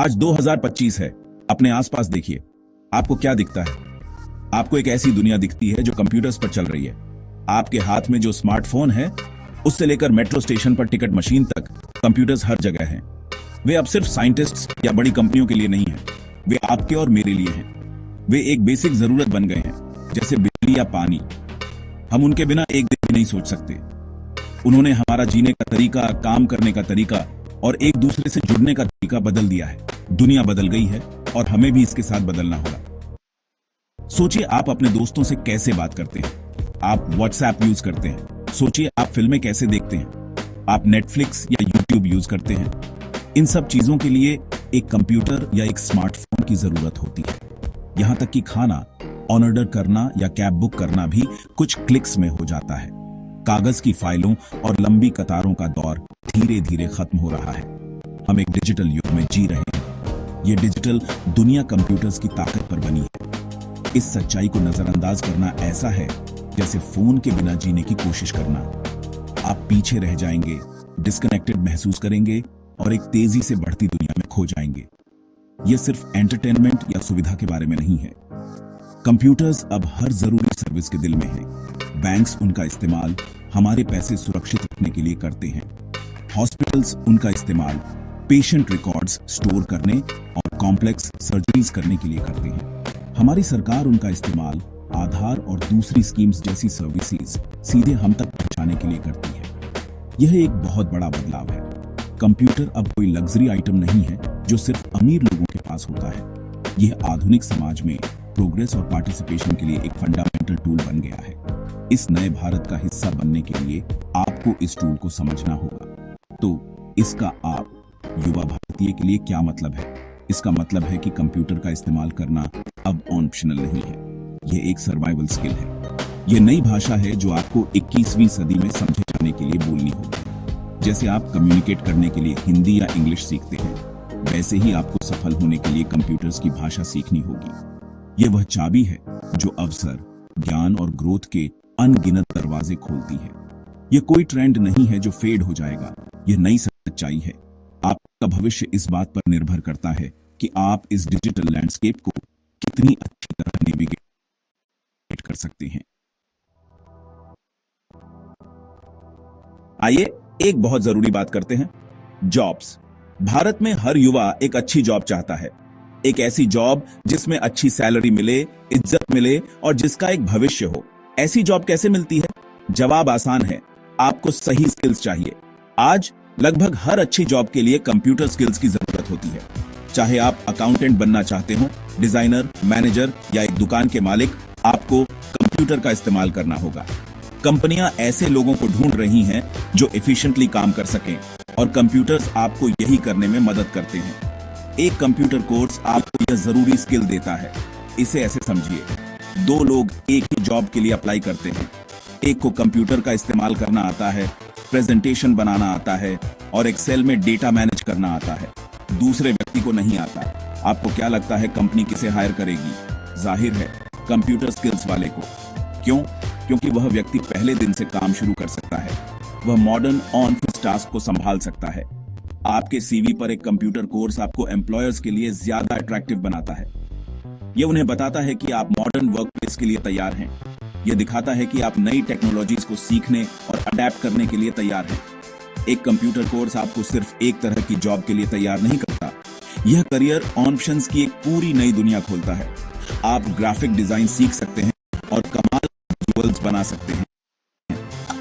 आज 2025 है। अपने आसपास देखिए, आपको क्या दिखता है? आपको एक ऐसी दुनिया दिखती है जो कंप्यूटर्स पर चल रही है। आपके हाथ में जो स्मार्टफोन है, उससे लेकर मेट्रो स्टेशन पर टिकट मशीन तक कंप्यूटर्स हर जगह हैं। वे अब सिर्फ साइंटिस्ट्स या बड़ी कंपनियों के लिए नहीं हैं, वे आपके और मेरे लिए हैं। वे एक बेसिक जरूरत बन गए हैं, जैसे बिजली या पानी। हम उनके बिना एक दिन भी नहीं सोच सकते। उन्होंने हमारा जीने का तरीका, काम करने का तरीका और एक दूसरे से जुड़ने का तरीका बदल दिया है। दुनिया बदल गई है और हमें भी इसके साथ बदलना होगा। सोचिए, आप अपने दोस्तों से कैसे बात करते हैं। आप व्हाट्सएप यूज करते हैं। सोचिए, आप फिल्में कैसे देखते हैं। आप नेटफ्लिक्स या यूट्यूब यूज करते हैं। इन सब चीजों के लिए एक कंप्यूटर या एक स्मार्टफोन की जरूरत होती है। यहां तक कि खाना ऑर्डर करना या कैब बुक करना भी कुछ क्लिक्स में हो जाता है। कागज की फाइलों और लंबी कतारों का दौर धीरे धीरे खत्म हो रहा है। हम एक डिजिटल युग में जी रहे हैं। ये डिजिटल दुनिया कंप्यूटर्स की ताकत पर बनी है। इस सच्चाई को नजरअंदाज करना ऐसा है जैसे फोन के बिना जीने की कोशिश करना। आप पीछे रह जाएंगे, डिस्कनेक्टेड महसूस करेंगे और एक तेजी से बढ़ती दुनिया में खो जाएंगे। यह सिर्फ एंटरटेनमेंट या सुविधा के बारे में नहीं है। कंप्यूटर्स अब हर जरूरी सर्विस के दिल में हैं। बैंक्स उनका इस्तेमाल हमारे पैसे सुरक्षित रखने के लिए करते हैं। हॉस्पिटल्स उनका इस्तेमाल पेशेंट रिकॉर्ड्स स्टोर करने और कॉम्प्लेक्स सर्जरीज करने के लिए करते हैं। हमारी सरकार उनका इस्तेमाल आधार और दूसरी स्कीम्स जैसी सर्विसेज सीधे हम तक पहुंचाने के लिए करती है। यह एक बहुत बड़ा बदलाव है। कंप्यूटर अब कोई लग्जरी आइटम नहीं है जो सिर्फ अमीर लोगों के पास होता है। यह आधुनिक समाज में प्रोग्रेस और पार्टिसिपेशन के लिए एक फंडामेंटल टूल बन गया है। इस नए भारत का हिस्सा बनने के लिए आपको इस टूल को समझना होगा। तो इसका आप युवा भारतीय के लिए क्या मतलब है? इसका मतलब है कि कंप्यूटर का इस्तेमाल करना अब ऑप्शनल नहीं है। यह एक सर्वाइवल स्किल है। यह नई भाषा है जो आपको 21वीं सदी में समझे जाने के लिए बोलनी होगी। जैसे आप कम्युनिकेट करने के लिए हिंदी या इंग्लिश सीखते हैं, वैसे ही आपको सफल होने के लिए कंप्यूटर्स की भाषा सीखनी होगी। यह वह चाबी है जो अवसर, ज्ञान और ग्रोथ के अनगिनत दरवाजे खोलती है। यह कोई ट्रेंड नहीं है जो फेड हो जाएगा। यह नई सच्चाई है। आपका भविष्य इस बात पर निर्भर करता है कि आप इस डिजिटल लैंडस्केप को कितनी अच्छी तरह नेविगेट कर सकते हैं। आइए एक बहुत जरूरी बात करते हैं, जॉब्स। भारत में हर युवा एक अच्छी जॉब चाहता है। एक ऐसी जॉब जिसमें अच्छी सैलरी मिले, इज्जत मिले और जिसका एक भविष्य हो। ऐसी जॉब कैसे मिलती है? जवाब आसान है, आपको सही स्किल्स चाहिए। आज लगभग हर अच्छी जॉब के लिए कंप्यूटर स्किल्स की जरूरत होती है। चाहे आप अकाउंटेंट बनना चाहते हो, डिजाइनर, मैनेजर या एक दुकान के मालिक, आपको कंप्यूटर का इस्तेमाल करना होगा। कंपनियां ऐसे लोगों को ढूंढ रही हैं जो एफिशिएंटली काम कर सकें और कंप्यूटर्स आपको यही करने में मदद करते हैं। एक कंप्यूटर कोर्स आपको यह जरूरी स्किल देता है। इसे ऐसे समझिए, 2 लोग एक ही जॉब के लिए अप्लाई करते हैं। एक को कंप्यूटर का इस्तेमाल करना आता है, प्रेजेंटेशन बनाना आता है और एक्सेल में डेटा मैनेज करना आता है। दूसरे व्यक्ति को नहीं आता। आपको क्या लगता है कंपनी किसे हायर करेगी? जाहिर है, कंप्यूटर स्किल्स वाले को। क्यों? क्योंकि वह व्यक्ति पहले दिन से काम शुरू कर सकता है। वह मॉडर्न ऑन-ऑफिस टास्क को संभाल सकता है। आपके सीवी पर एक कंप्यूटर कोर्स आपको एम्प्लॉयर्स के लिए ज्यादा अट्रैक्टिव बनाता है। यह उन्हें बताता है कि आप मॉडर्न वर्कप्लेस के लिए तैयार हैं। यह दिखाता है कि आप नई टेक्नोलॉजीज को सीखने और अडेप्ट करने के लिए तैयार हैं। एक कंप्यूटर कोर्स आपको सिर्फ एक तरह की जॉब के लिए तैयार नहीं करता। यह करियर ऑप्शंस की एक पूरी नई दुनिया खोलता है। आप ग्राफिक डिजाइन सीख सकते हैं और कमाल विजुअल्स बना सकते हैं।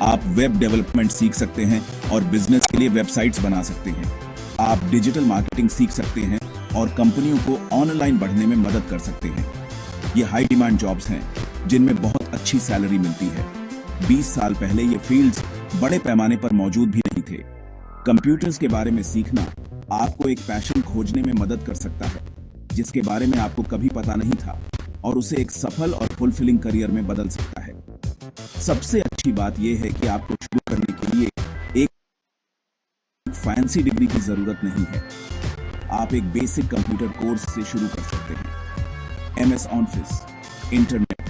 आप वेब डेवलपमेंट सीख सकते हैं और बिजनेस के लिए वेबसाइट्स बना सकते हैं। आप डिजिटल मार्केटिंग सीख सकते हैं और कंपनियों को ऑनलाइन बढ़ने में मदद कर सकते हैं। ये हाई डिमांड जॉब्स हैं जिनमें बहुत अच्छी सैलरी मिलती है। 20 साल पहले ये फील्ड्स बड़े पैमाने पर मौजूद भी नहीं थे। कंप्यूटर्स के बारे में सीखना आपको एक पैशन खोजने में मदद कर सकता है जिसके बारे में आपको कभी पता नहीं था, और उसे एक सफल और फुलफिलिंग करियर में बदल सकता है। सबसे अच्छी बात यह है कि आपको शुरू करने के लिए एक फैंसी डिग्री की जरूरत नहीं है। आप एक बेसिक कंप्यूटर कोर्स से शुरू कर सकते हैं। MS ऑफिस, इंटरनेट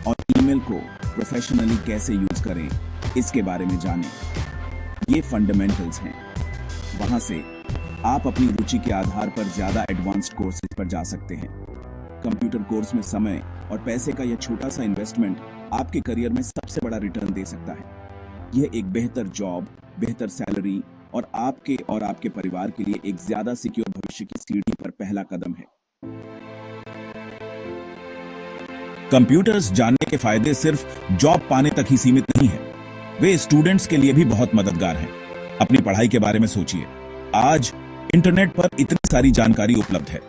और ईमेल को प्रोफेशनली कैसे यूज करें, इसके बारे में जानें। ये फंडामेंटल्स हैं। वहां से आप अपनी रुचि के आधार पर ज्यादा एडवांस्ड कोर्सेज पर जा सकते हैं। कंप्यूटर कोर्स में समय और पैसे का यह छोटा सा इन्वेस्टमेंट आपके करियर में सबसे बड़ा रिटर्न दे सकता है। यह एक बेहतर जॉब, बेहतर सैलरी और आपके परिवार के लिए एक ज्यादा सिक्योर भविष्य की सीढ़ी पर पहला कदम है। कंप्यूटर्स जानने के फायदे सिर्फ जॉब पाने तक ही सीमित नहीं है, वे स्टूडेंट्स के लिए भी बहुत मददगार हैं। अपनी पढ़ाई के बारे में सोचिए। आज इंटरनेट पर इतनी सारी जानकारी उपलब्ध है।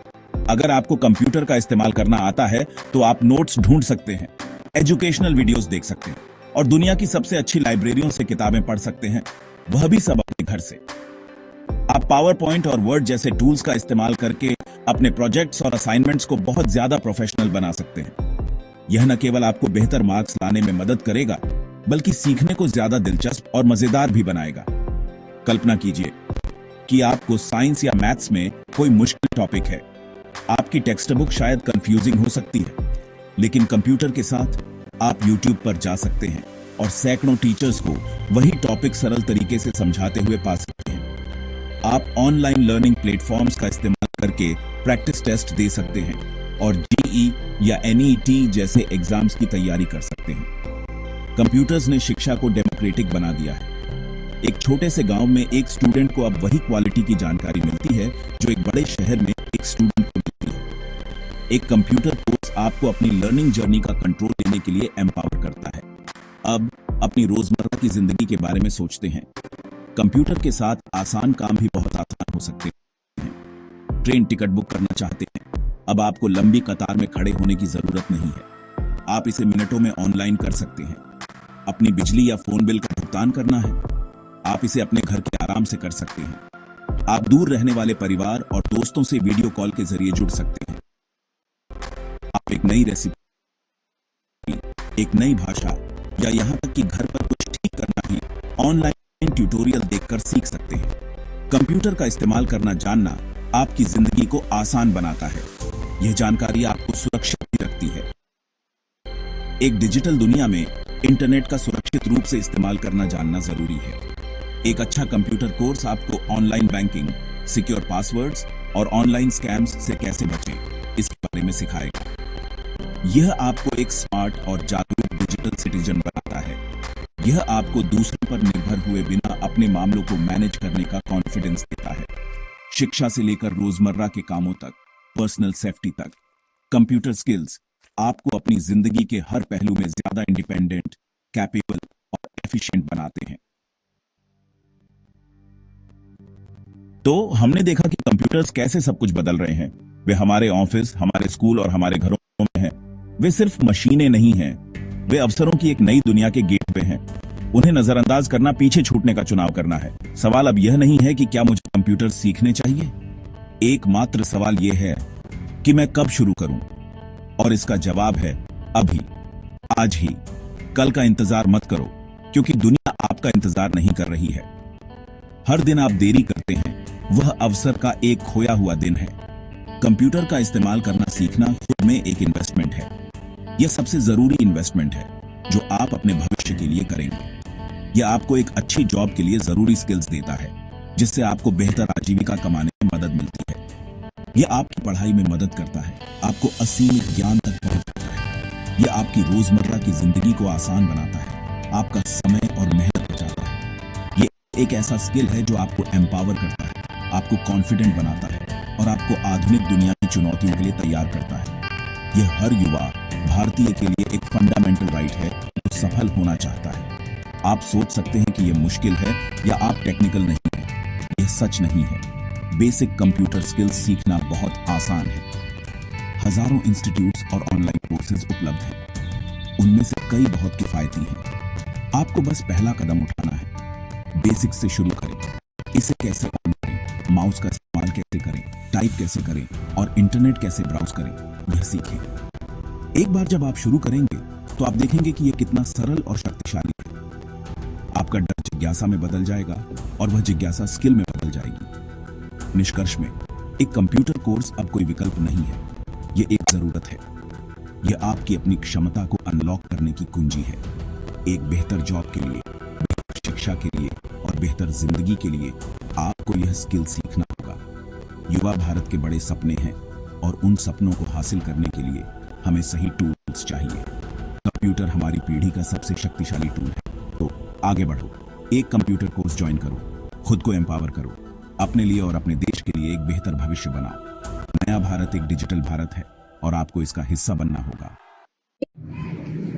अगर आपको कंप्यूटर का इस्तेमाल करना आता है तो आप नोट्स ढूंढ सकते हैं, एजुकेशनल वीडियोस देख सकते हैं और दुनिया की सबसे अच्छी लाइब्रेरियों से किताबें पढ़ सकते हैं, वह भी सब अपने घर से। आप पावर पॉइंट और वर्ड जैसे टूल्स का इस्तेमाल करके अपने प्रोजेक्ट्स और असाइनमेंट्स को बहुत ज्यादा प्रोफेशनल बना सकते हैं। यह न केवल आपको बेहतर मार्क्स लाने में मदद करेगा, बल्कि सीखने को ज्यादा दिलचस्प और मजेदार भी बनाएगा। कल्पना कीजिए कि आपको साइंस या मैथ्स में कोई मुश्किल टॉपिक है। आपकी टेक्स्ट बुक शायद कंफ्यूजिंग हो सकती है, लेकिन कंप्यूटर के साथ आप YouTube पर जा सकते हैं और सैकड़ों टीचर्स को वही टॉपिक सरल तरीके से समझाते हुए पा सकते हैं। आप ऑनलाइन लर्निंग प्लेटफॉर्म्स का इस्तेमाल करके प्रैक्टिस टेस्ट दे सकते हैं और GE या NET जैसे एग्जाम्स की तैयारी कर सकते हैं। कंप्यूटर्स ने शिक्षा को डेमोक्रेटिक बना दिया है। एक छोटे से गांव में एक स्टूडेंट को अब वही क्वालिटी की जानकारी मिलती है जो एक बड़े शहर में एक स्टूडेंट को मिलती है। एक कंप्यूटर कोर्स आपको अपनी लर्निंग जर्नी का कंट्रोल लेने के लिए एम्पावर करता है। अब अपनी रोजमर्रा की जिंदगी के बारे में सोचते हैं। कंप्यूटर के साथ आसान काम भी बहुत आसान हो सकते हैं। ट्रेन टिकट बुक करना चाहते हैं, अब आपको लंबी कतार में खड़े होने की जरूरत नहीं है। आप इसे मिनटों में ऑनलाइन कर सकते हैं। अपनी बिजली या फोन बिल का भुगतान करना है, आप इसे अपने घर के आराम से कर सकते हैं। आप दूर रहने वाले परिवार और दोस्तों से वीडियो कॉल के जरिए जुड़ सकते हैं। आप एक नई रेसिपी, एक नई भाषा या यहां तक कि घर पर कुछ ठीक करना भी ऑनलाइन ट्यूटोरियल देखकर सीख सकते हैं। कंप्यूटर का इस्तेमाल करना जानना आपकी जिंदगी को आसान बनाता है। यह जानकारी आपको सुरक्षित भी रखती है। एक डिजिटल दुनिया में इंटरनेट का सुरक्षित रूप से इस्तेमाल करना जानना जरूरी है। एक अच्छा कंप्यूटर कोर्स आपको ऑनलाइन बैंकिंग, सिक्योर पासवर्ड्स और ऑनलाइन स्कैम्स से कैसे बचें, इसके बारे में सिखाएगा। यह आपको एक स्मार्ट और जागरूक डिजिटल सिटीजन बनाता है। यह आपको दूसरों पर निर्भर हुए बिना अपने मामलों को मैनेज करने का कॉन्फिडेंस देता है। शिक्षा से लेकर रोजमर्रा के कामों तक, पर्सनल सेफ्टी तक, कंप्यूटर स्किल्स आपको अपनी जिंदगी के हर पहलू में ज्यादा इंडिपेंडेंट, कैपेबल और एफिशिएंट बनाते हैं। तो हमने देखा कि कंप्यूटर्स कैसे सब कुछ बदल रहे हैं। वे हमारे ऑफिस, हमारे स्कूल और हमारे घरों में हैं। वे सिर्फ मशीनें नहीं हैं, वे अवसरों की एक नई दुनिया के गेटवे हैं। उन्हें नजरअंदाज करना पीछे छूटने का चुनाव करना है। सवाल अब यह नहीं है कि क्या मुझे कंप्यूटर सीखने चाहिए। एकमात्र सवाल यह है कि मैं कब शुरू करूं, और इसका जवाब है अभी, आज ही। कल का इंतजार मत करो, क्योंकि दुनिया आपका इंतजार नहीं कर रही है। हर दिन आप देरी करते हैं, वह अवसर का एक खोया हुआ दिन है। कंप्यूटर का इस्तेमाल करना सीखना खुद में एक इन्वेस्टमेंट है। यह सबसे जरूरी इन्वेस्टमेंट है जो आप अपने भविष्य के लिए करेंगे। यह आपको एक अच्छी जॉब के लिए जरूरी स्किल्स देता है, जिससे आपको बेहतर आजीविका कमाने में मदद मिलती है। यह आपकी पढ़ाई में मदद करता है, आपको असीमित ज्ञान तक पहुंचाता है। यह आपकी रोजमर्रा की जिंदगी को आसान बनाता है, आपका समय और मेहनत बचाता है। यह एक ऐसा स्किल है जो आपको एम्पावर करता है, आपको कॉन्फिडेंट बनाता है और आपको आधुनिक दुनिया की चुनौतियों के लिए तैयार करता है। यह हर युवा भारतीय के लिए एक फंडामेंटल राइट है जो सफल होना चाहता है। आप सोच सकते हैं कि यह मुश्किल है या आप टेक्निकल नहीं हैं। यह सच नहीं है। बेसिक कंप्यूटर स्किल्स सीखना बहुत आसान है। हजारों इंस्टीट्यूट्स और ऑनलाइन कोर्सेज उपलब्ध हैं। उनमें से कई बहुत किफायती हैं। आपको बस पहला कदम उठाना है। बेसिक से शुरू करें। इसे कैसे ऑन करें, माउस का इस्तेमाल कैसे करें, टाइप कैसे करें और इंटरनेट कैसे ब्राउज करें, यह सीखें। एक बार जब आप शुरू करेंगे तो आप देखेंगे कि यह कितना सरल और शक्तिशाली है। आपका डर जिज्ञासा में बदल जाएगा और वह जिज्ञासा स्किल में बदल जाएगी। निष्कर्ष में, एक कंप्यूटर कोर्स अब कोई विकल्प नहीं है, यह एक जरूरत है। यह आपकी अपनी क्षमता को अनलॉक करने की कुंजी है। एक बेहतर जॉब के लिए, बेहतर शिक्षा के लिए और बेहतर जिंदगी के लिए आपको यह स्किल सीखना होगा। युवा भारत के बड़े सपने हैं और उन सपनों को हासिल करने के लिए हमें सही टूल्स चाहिए। कंप्यूटर हमारी पीढ़ी का सबसे शक्तिशाली टूल है, तो आगे बढ़ो, एक कंप्यूटर कोर्स ज्वाइन करो, खुद को एम्पावर करो, अपने लिए और अपने देश के लिए एक बेहतर भविष्य बनाओ। नया भारत एक डिजिटल भारत है और आपको इसका हिस्सा बनना होगा।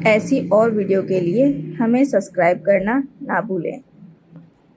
ऐसी और वीडियो के लिए हमें सब्सक्राइब करना ना भूलें।